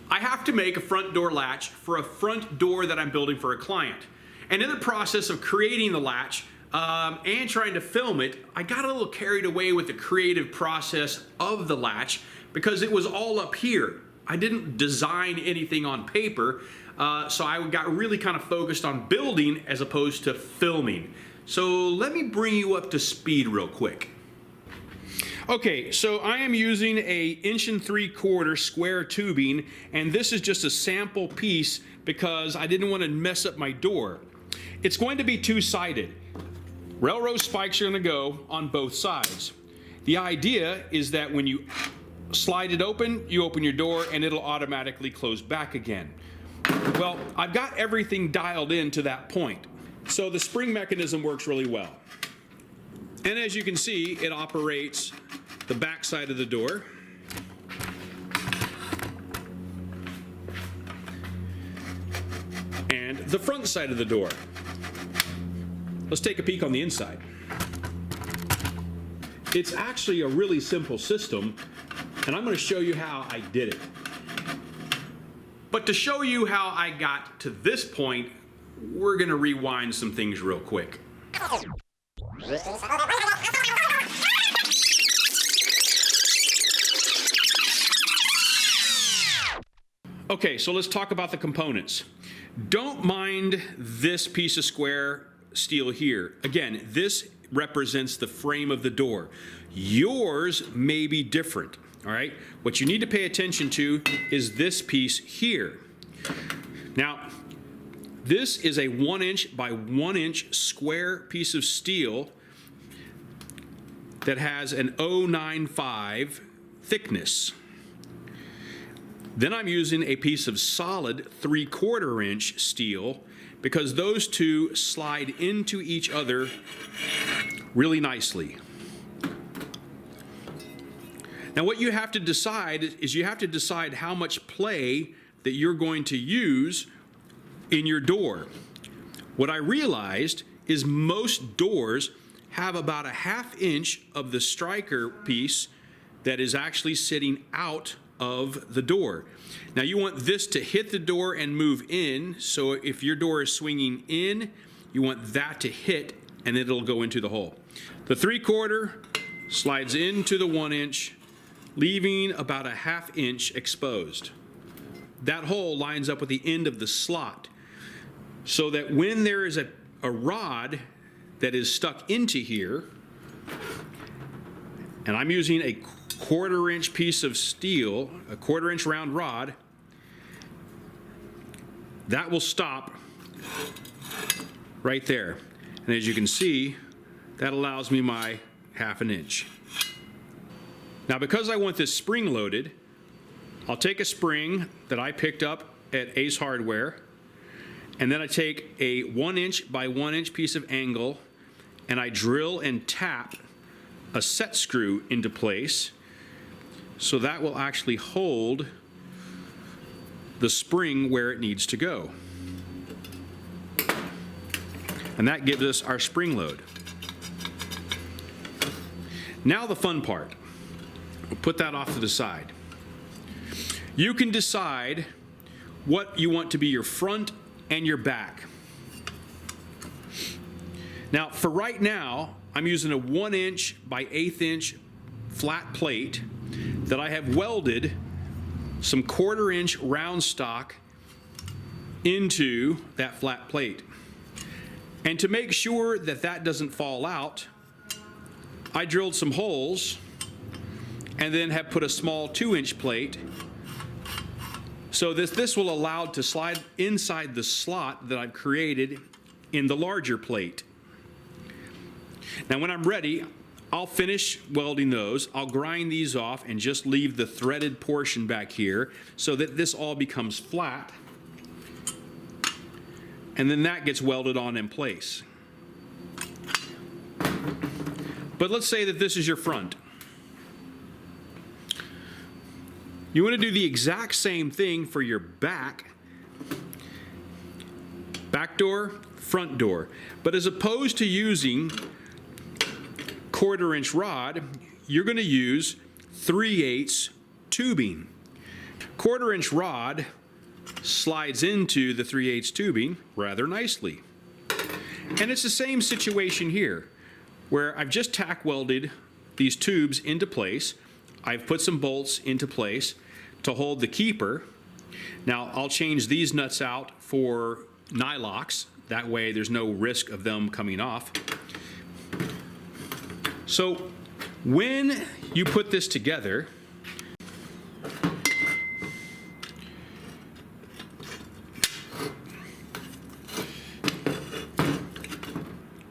I have to make a front door latch for a front door that I'm building for a client. And in the process of creating the latch and trying to film it, I got a little carried away with the creative process of the latch because it was all up here. I didn't design anything on paper, so I got really kind of focused on building as opposed to filming. So let me bring you up to speed real quick. Okay, so I am using a 1 3/4" square tubing, and this is just a sample piece because I didn't want to mess up my door. It's going to be two-sided. Railroad spikes are going to go on both sides. The idea is that when you slide it open, you open your door and it'll automatically close back again. Well, I've got everything dialed in to that point. So the spring mechanism works really well. And as you can see, it operates the back side of the door. And the front side of the door. Let's take a peek on the inside. It's actually a really simple system, and I'm going to show you how I did it. But to show you how I got to this point, we're going to rewind some things real quick. Okay, so let's talk about the components. Don't mind this piece of square steel here. Again, this represents the frame of the door. Yours may be different, all right? What you need to pay attention to is this piece here. Now, this is a 1" by 1" square piece of steel that has an 0.95 thickness. Then I'm using a piece of solid 3/4" steel because those two slide into each other really nicely. Now what you have to decide is you have to decide how much play that you're going to use in your door. What I realized is most doors have about a 1/2 inch of the striker piece that is actually sitting out of the door. Now you want this to hit the door and move in, so if your door is swinging in, you want that to hit and it'll go into the hole. The 3/4 slides into the 1", leaving about a 1/2 inch exposed. That hole lines up with the end of the slot, so that when there is a rod that is stuck into here, and I'm using a 1/4" piece of steel, a 1/4" round rod, that will stop right there. And as you can see, that allows me my 1/2 inch. Now because I want this spring loaded, I'll take a spring that I picked up at Ace Hardware, and then I take a 1" by 1" piece of angle, and I drill and tap a set screw into place, so that will actually hold the spring where it needs to go. And that gives us our spring load. Now the fun part. We'll put that off to the side. You can decide what you want to be your front and your back. Now for right now, I'm using a 1" by 1/8" flat plate that I have welded some 1/4" round stock into that flat plate. And to make sure that that doesn't fall out, I drilled some holes and then have put a small 2" plate so this will allow it to slide inside the slot that I've created in the larger plate. Now when I'm ready, I'll finish welding those. I'll grind these off and just leave the threaded portion back here so that this all becomes flat. And then that gets welded on in place. But let's say that this is your front. You want to do the exact same thing for your back. Back door, front door. But as opposed to using 1/4" rod, you're going to use 3/8 tubing. 1/4-inch rod slides into the 3/8 tubing rather nicely. And it's the same situation here, where I've just tack welded these tubes into place. I've put some bolts into place to hold the keeper. Now I'll change these nuts out for nylocks. That way there's no risk of them coming off. So when you put this together,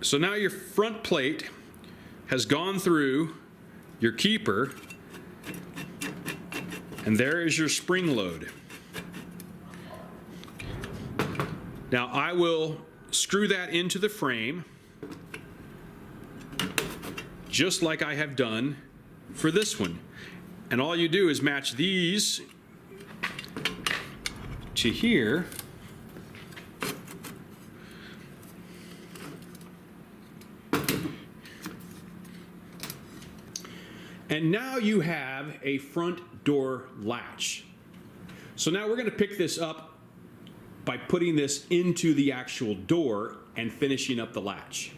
so now your front plate has gone through your keeper, and there is your spring load. Now I will screw that into the frame just like I have done for this one. And all you do is match these to here. And now you have a front door latch. So now we're going to pick this up by putting this into the actual door and finishing up the latch.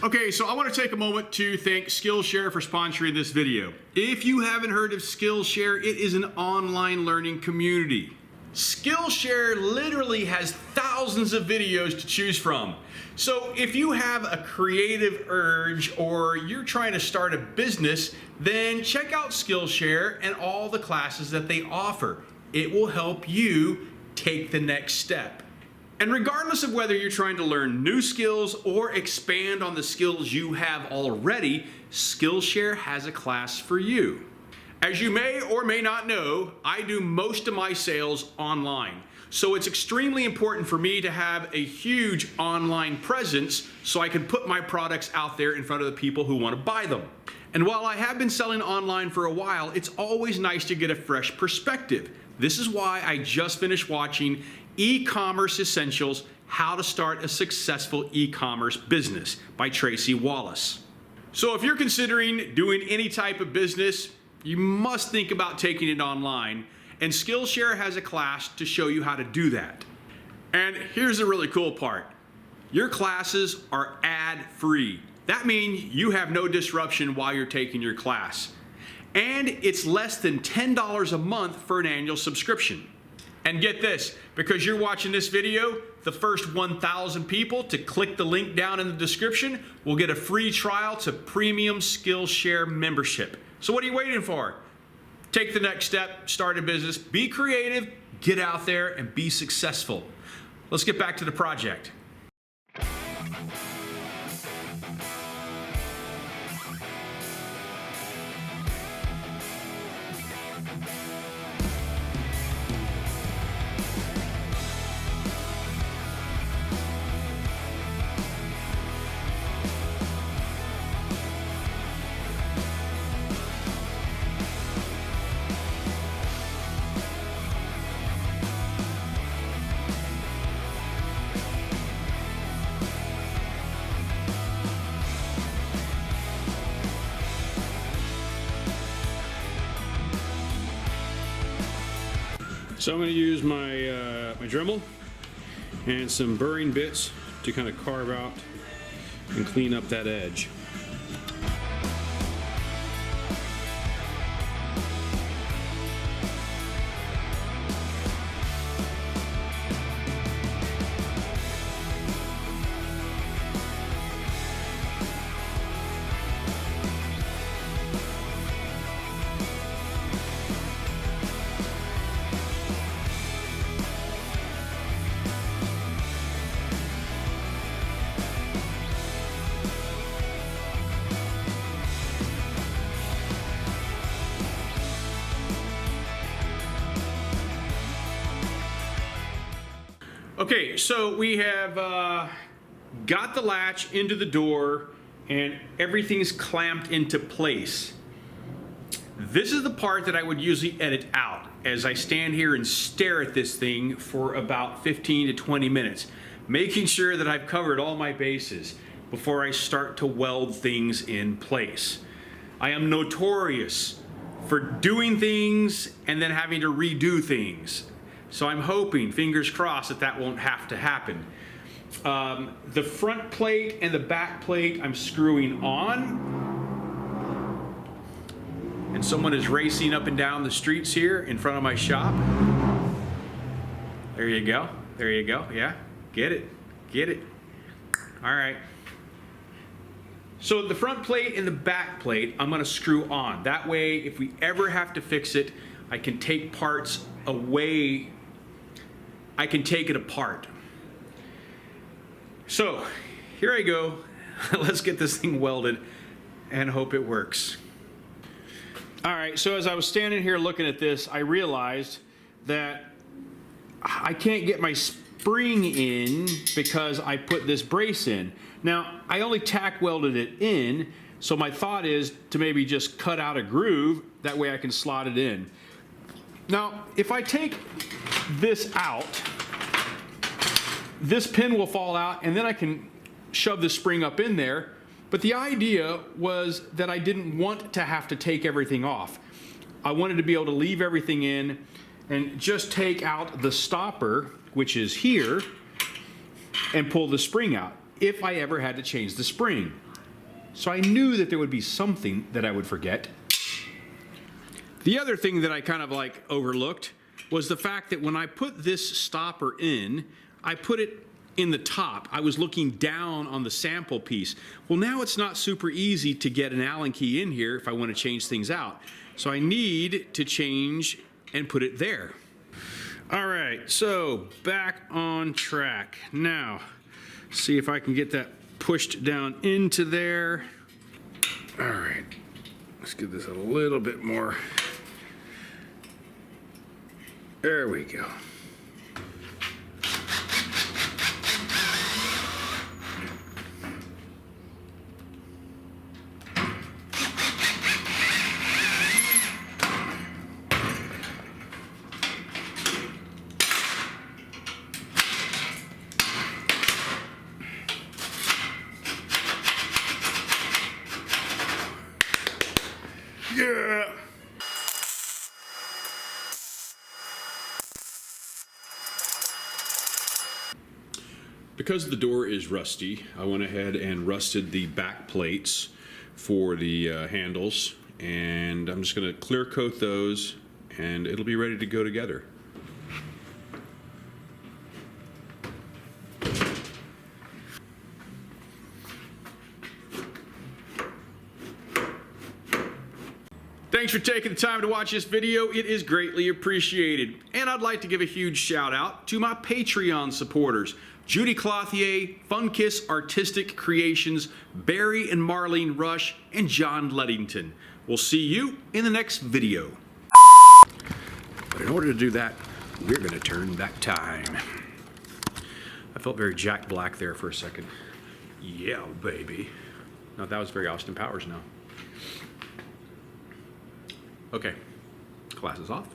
Okay, so I want to take a moment to thank Skillshare for sponsoring this video. If you haven't heard of Skillshare, it is an online learning community. Skillshare literally has thousands of videos to choose from. So if you have a creative urge or you're trying to start a business, then check out Skillshare and all the classes that they offer. It will help you take the next step. And regardless of whether you're trying to learn new skills or expand on the skills you have already, Skillshare has a class for you. As you may or may not know, I do most of my sales online. So it's extremely important for me to have a huge online presence so I can put my products out there in front of the people who want to buy them. And while I have been selling online for a while, it's always nice to get a fresh perspective. This is why I just finished watching E-Commerce Essentials: How to Start a Successful E-Commerce Business by Tracy Wallace. So if you're considering doing any type of business, you must think about taking it online, and Skillshare has a class to show you how to do that. And here's the really cool part. Your classes are ad-free. That means you have no disruption while you're taking your class. And it's less than $10 a month for an annual subscription. And get this, because you're watching this video, the first 1,000 people to click the link down in the description will get a free trial to premium Skillshare membership. So what are you waiting for? Take the next step, start a business, be creative, get out there and be successful. Let's get back to the project. So I'm going to use my Dremel and some burring bits to kind of carve out and clean up that edge. Okay, so we have got the latch into the door and everything's clamped into place. This is the part that I would usually edit out as I stand here and stare at this thing for about 15 to 20 minutes, making sure that I've covered all my bases before I start to weld things in place. I am notorious for doing things and then having to redo things. So I'm hoping, fingers crossed, that that won't have to happen. The front plate and the back plate I'm screwing on. And someone is racing up and down the streets here in front of my shop. There you go. There you go. Yeah. Get it. Get it. All right. So the front plate and the back plate, I'm going to screw on. That way, if we ever have to fix it, I can take parts away. I can take it apart. So here I go. Let's get this thing welded and hope it works. All right, so as I was standing here looking at this, I realized that I can't get my spring in because I put this brace in. Now, I only tack welded it in, so my thought is to maybe just cut out a groove, that way I can slot it in. Now, if I take this out, this pin will fall out and then I can shove the spring up in there. But the idea was that I didn't want to have to take everything off. I wanted to be able to leave everything in and just take out the stopper, which is here, and pull the spring out if I ever had to change the spring. So I knew that there would be something that I would forget. The other thing that I kind of like overlooked was the fact that when I put this stopper in, I put it in the top. I was looking down on the sample piece. Well, now it's not super easy to get an Allen key in here if I want to change things out. So I need to change and put it there. All right, so back on track. Now, see if I can get that pushed down into there. All right, let's get this a little bit more. There we go. Yeah. Because the door is rusty, I went ahead and rusted the back plates for the handles, and I'm just going to clear coat those and it'll be ready to go together. Thanks for taking the time to watch this video. It is greatly appreciated. And I'd like to give a huge shout out to my Patreon supporters, Judy Clothier, Funkiss Artistic Creations, Barry and Marlene Rush, and John Luddington. We'll see you in the next video. But in order to do that, we're gonna turn back time. I felt very Jack Black there for a second. Yeah, baby. No, that was very Austin Powers now. Okay, class is off.